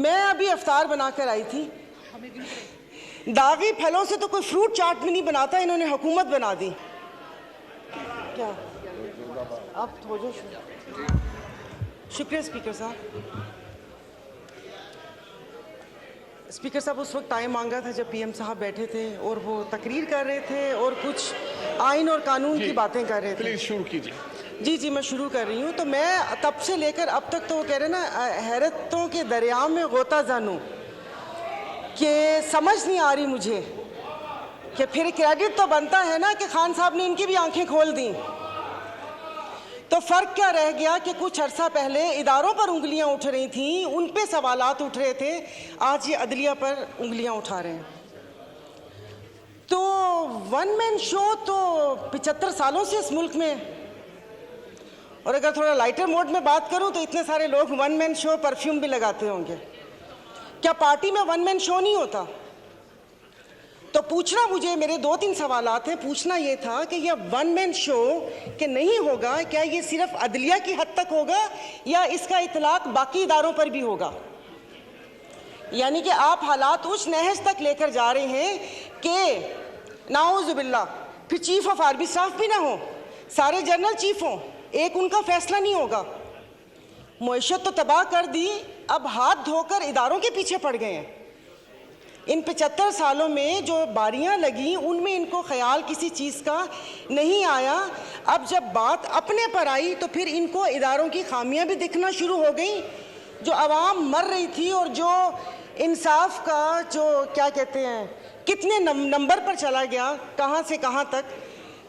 मैं अभी अफ्तार बनाकर आई थी। दागी फलों से तो कोई फ्रूट चाट भी नहीं बनाता, इन्होंने हुकूमत बना दी। क्या आप हो जाओ। शुक्रिया स्पीकर साहब। स्पीकर साहब उस वक्त टाइम मांगा था जब पीएम साहब बैठे थे और वो तकरीर कर रहे थे और कुछ आइन और कानून की बातें कर रहे थे। प्लीज शुरू कीजिए। जी मैं शुरू कर रही हूँ। तो मैं तब से लेकर अब तक तो वो कह रहे ना हैरतों के दरिया में गोता जानूं कि समझ नहीं आ रही मुझे कि फिर क्रेडिट तो बनता है ना कि खान साहब ने इनकी भी आंखें खोल दी। तो फ़र्क क्या रह गया कि कुछ अरसा पहले इदारों पर उंगलियां उठ रही थीं, उन पे सवालात उठ रहे थे, आज ये अदलिया पर उंगलियां उठा रहे हैं। तो वन मैन शो तो 75 सालों से इस मुल्क में, और अगर थोड़ा लाइटर मोड में बात करूं तो इतने सारे लोग वन मैन शो परफ्यूम भी लगाते होंगे। क्या पार्टी में वन मैन शो नहीं होता? तो पूछना मुझे, मेरे 2-3 सवालात हैं। पूछना ये था कि यह वन मैन शो कि नहीं होगा, क्या ये सिर्फ अदलिया की हद तक होगा या इसका इतलाक बाकी इदारों पर भी होगा? यानी कि आप हालात उस नहज तक लेकर जा रहे हैं कि नाउज़ुबिल्लाह फिर चीफ ऑफ आर्मी स्टाफ भी ना हो, सारे जनरल चीफ हों, एक उनका फैसला नहीं होगा। मुईशत तो तबाह कर दी, अब हाथ धोकर इदारों के पीछे पड़ गए हैं। इन 75 सालों में जो बारियां लगी उनमें इनको ख्याल किसी चीज़ का नहीं आया। अब जब बात अपने पर आई तो फिर इनको इदारों की खामियां भी दिखना शुरू हो गई। जो आवाम मर रही थी और जो इंसाफ का जो क्या कहते हैं कितने नंबर पर चला गया, कहाँ से कहाँ तक,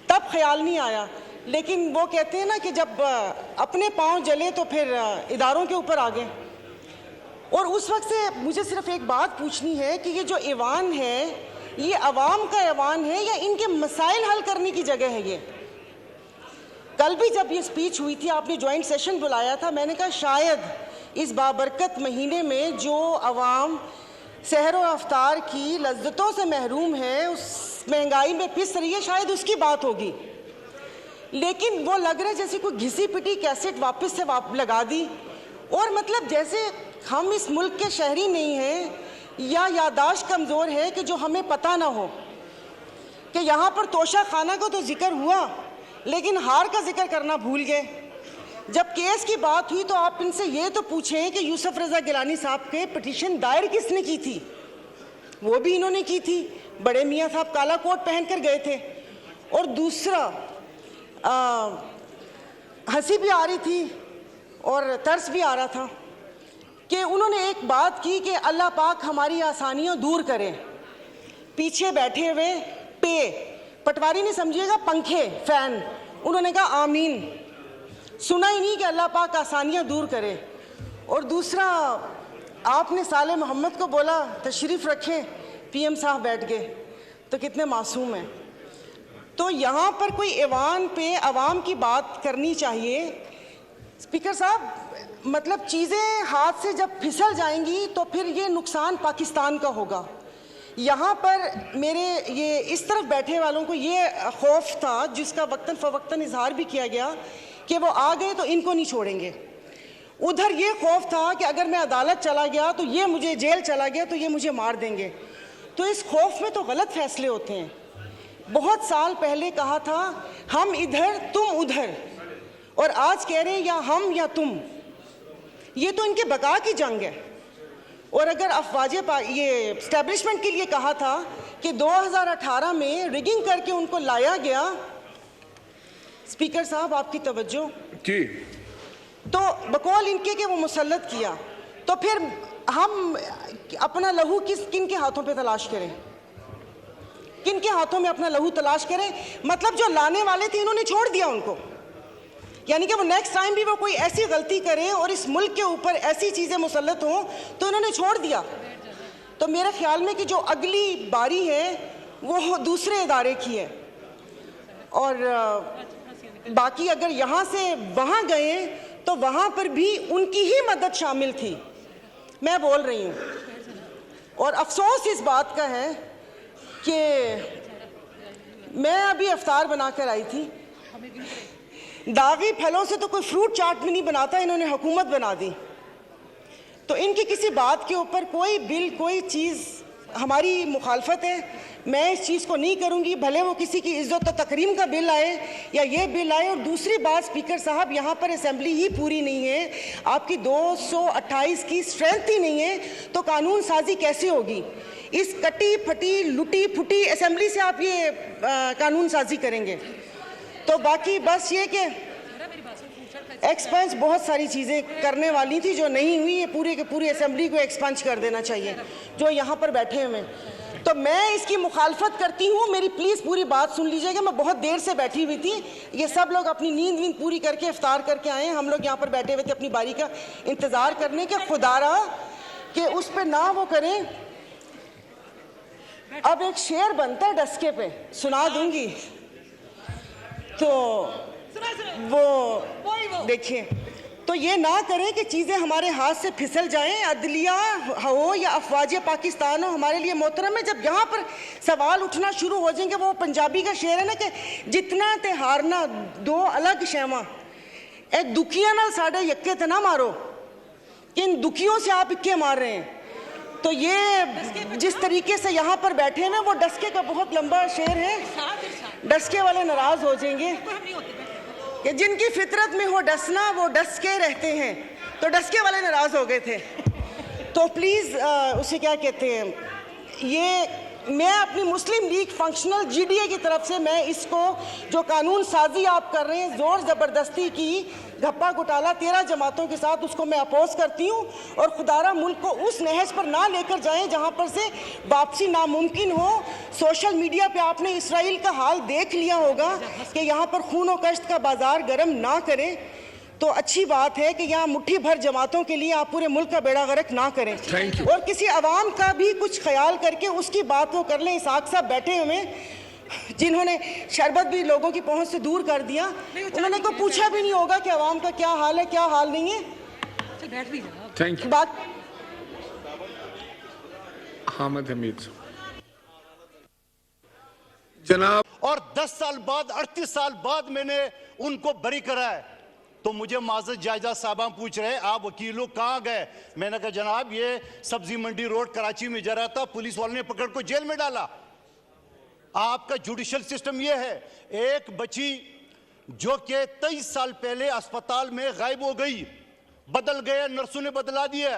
तब ख्याल नहीं आया। लेकिन वो कहते हैं ना कि जब अपने पाँव जले तो फिर इदारों के ऊपर आ गए। और उस वक्त से मुझे सिर्फ एक बात पूछनी है कि ये जो ऐवान है ये अवाम का ऐवान है या इनके मसाइल हल करने की जगह है? ये कल भी जब ये स्पीच हुई थी, आपने जॉइंट सेशन बुलाया था, मैंने कहा शायद इस बाबरकत महीने में जो अवाम सहर व अफ्तार की लज्जतों से महरूम है, उस महंगाई में पिस रही है, शायद उसकी बात होगी। लेकिन वो लग रहा है जैसे कोई घिसी पिटी कैसेट वापस से लगा दी, और मतलब जैसे हम इस मुल्क के शहरी नहीं हैं या यादाश्त कमज़ोर है कि जो हमें पता ना हो कि यहाँ पर तोशा खाना का तो जिक्र हुआ लेकिन हार का जिक्र करना भूल गए। जब केस की बात हुई तो आप इनसे ये तो पूछें कि यूसुफ रज़ा गिलानी साहब के पिटीशन दायर किसने की थी? वो भी इन्होंने की थी। बड़े मियाँ साहब काला कोट पहन कर गए थे। और दूसरा हंसी भी आ रही थी और तरस भी आ रहा था कि उन्होंने एक बात की कि अल्लाह पाक हमारी आसानियाँ दूर करें। पीछे बैठे हुए पटवारी नहीं समझिएगा, पंखे फैन, उन्होंने कहा आमीन। सुना ही नहीं कि अल्लाह पाक आसानियाँ दूर करे। और दूसरा आपने साले मोहम्मद को बोला तशरीफ़ रखें, पीएम साहब बैठ गए, तो कितने मासूम हैं। तो यहाँ पर कोई ऐवान पे अवाम की बात करनी चाहिए। स्पीकर साहब, मतलब चीज़ें हाथ से जब फिसल जाएंगी तो फिर ये नुकसान पाकिस्तान का होगा। यहाँ पर मेरे ये इस तरफ बैठे वालों को ये खौफ था, जिसका वक्तन फ़वक्तन इजहार भी किया गया कि वो आ गए तो इनको नहीं छोड़ेंगे। उधर ये खौफ था कि अगर मैं अदालत चला गया तो ये मुझे, जेल चला गया तो ये मुझे मार देंगे। तो इस खौफ में तो गलत फैसले होते हैं। बहुत साल पहले कहा था हम इधर तुम उधर, और आज कह रहे हैं या हम या तुम। ये तो इनके बका की जंग है। और अगर अफवाज ये स्टैब्लिशमेंट के लिए कहा था कि 2018 में रिगिंग करके उनको लाया गया, स्पीकर साहब आपकी तवज्जो जी, तो बकौल इनके कि वो मुसल्लत किया, तो फिर हम अपना लहू किन के हाथों पे तलाश करें? किन के हाथों में अपना लहू तलाश करें? मतलब जो लाने वाले थे इन्होंने छोड़ दिया उनको, यानी कि वो नेक्स्ट टाइम भी वो कोई ऐसी गलती करें और इस मुल्क के ऊपर ऐसी चीज़ें मुसल्लत हों तो इन्होंने छोड़ दिया। तो मेरे ख्याल में कि जो अगली बारी है वो दूसरे इदारे की है। और बाकी अगर यहाँ से वहाँ गए तो वहाँ पर भी उनकी ही मदद शामिल थी, मैं बोल रही हूँ। और अफसोस इस बात का है कि मैं अभी अफ्तार बनाकर आई थी। दागी फलों से तो कोई फ्रूट चाट भी नहीं बनाता, इन्होंने हुकूमत बना दी। तो इनकी किसी बात के ऊपर कोई बिल, कोई चीज़ हमारी मुखालफत है, मैं इस चीज़ को नहीं करूंगी, भले वो किसी की इज्जत और तकरीम का बिल आए या ये बिल आए। और दूसरी बात स्पीकर साहब, यहाँ पर असेंबली ही पूरी नहीं है, आपकी 228 की स्ट्रेंथ ही नहीं है, तो कानून साजी कैसे होगी? इस कटी फटी लुटी फुटी असेंबली से आप ये कानून साजी करेंगे? तो बाकी बस ये कि एक्सपंज बहुत सारी चीज़ें करने वाली थी जो नहीं हुई, ये पूरी के पूरी असेंबली को एक्सपंज कर देना चाहिए जो यहाँ पर बैठे हुए हैं। तो मैं इसकी मुखालफत करती हूँ, मेरी प्लीज़ पूरी बात सुन लीजिएगा। मैं बहुत देर से बैठी हुई थी, ये सब लोग अपनी नींद वींद पूरी करके इफ्तार करके आए हैं, हम लोग यहाँ पर बैठे हुए थे अपनी बारी का इंतज़ार करने के। खुदारा कि उस पर ना वो करें। अब एक शेर बनता है डस्के पे, सुना दूंगी, तो वो देखिए, तो ये ना करें कि चीज़ें हमारे हाथ से फिसल जाएं, अदलिया हो या अफवाज पाकिस्तान हो, हमारे लिए मोहतरम है। जब यहाँ पर सवाल उठना शुरू हो जाएंगे, वो पंजाबी का शेर है ना कि जितना ते हारना दो अलग शैवा, ए दुखियां नाल साढ़े यक्के ते ना मारो, इन दुखियों से आप इक्के मार रहे हैं। तो ये जिस तरीके से यहाँ पर बैठे हैं ना, वो डस्के का बहुत लंबा शेर है, डस्के वाले नाराज हो जाएंगे कि जिनकी फितरत में हो डसना वो डस के रहते हैं, तो डस्के वाले नाराज हो गए थे। तो प्लीज़ उसे क्या कहते हैं, ये मैं अपनी मुस्लिम लीग फंक्शनल GDA की तरफ से मैं इसको जो कानून साजी आप कर रहे हैं, ज़ोर ज़बरदस्ती की घप्पा घोटाला 13 जमातों के साथ, उसको मैं अपोज करती हूँ। और खुदारा मुल्क को उस नहज पर ना लेकर जाएं जहाँ पर से वापसी नामुमकिन हो। सोशल मीडिया पे आपने इसराइल का हाल देख लिया होगा कि यहाँ पर खून और कश्त का बाजार गर्म ना करें, तो अच्छी बात है कि यहाँ मुट्ठी भर जमातों के लिए आप पूरे मुल्क का बेड़ा गर्क ना करें। और किसी अवाम का भी कुछ ख्याल करके उसकी बात वो कर लें। इसाक साहब बैठे हुए जिन्होंने शरबत भी लोगों की पहुंच से दूर कर दिया, उन्होंने को पूछा भी नहीं होगा कि अवाम का क्या हाल है, क्या हाल नहीं है। Thank you. बात हामिद हमीद जनाब। और 10 साल बाद 38 साल बाद मैंने उनको बरी करा है, तो मुझे माजद जायजा साहबा पूछ रहे आप वकीलों कहाँ गए? मैंने कहा जनाब ये सब्जी मंडी रोड कराची में जा रहा था, पुलिस वालों ने पकड़ को जेल में डाला। आपका जुडिशल सिस्टम ये है, एक बच्ची जो कि 23 साल पहले अस्पताल में गायब हो गई, बदल गए, नर्सों ने बदला दिया,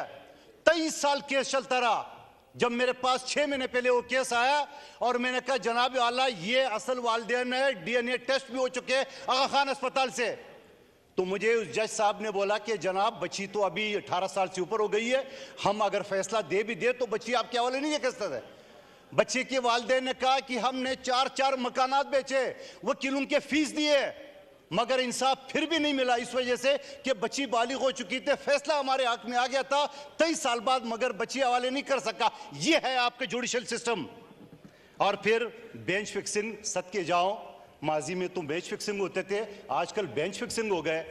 23 साल केस चलता रहा। जब मेरे पास 6 महीने पहले वो केस आया और मैंने कहा जनाब आला ये असल वालिदैन है, DNA टेस्ट भी हो चुके हैं आगा खान अस्पताल से, तो मुझे उस जज साहब ने बोला कि जनाब बच्ची तो अभी 18 साल से ऊपर हो गई है, हम अगर फैसला दे भी दे तो बच्ची आपके हवाले नहीं कर सकते। बच्चे के वालिदैन ने कहा कि हमने 4 मकानात बेचे, वकीलों के फीस दिए, मगर इंसाफ फिर भी नहीं मिला, इस वजह से कि बच्ची बालिग हो चुकी थी, फैसला हमारे हक में आ गया था 23 साल बाद, मगर बच्ची हवाले नहीं कर सका। ये है आपका जुडिशल सिस्टम। और फिर बेंच फिक्सिंग, सद के जाओ, माजी में तो बेंच फिक्सिंग होते थे, आजकल बेंच फिक्सिंग हो गए।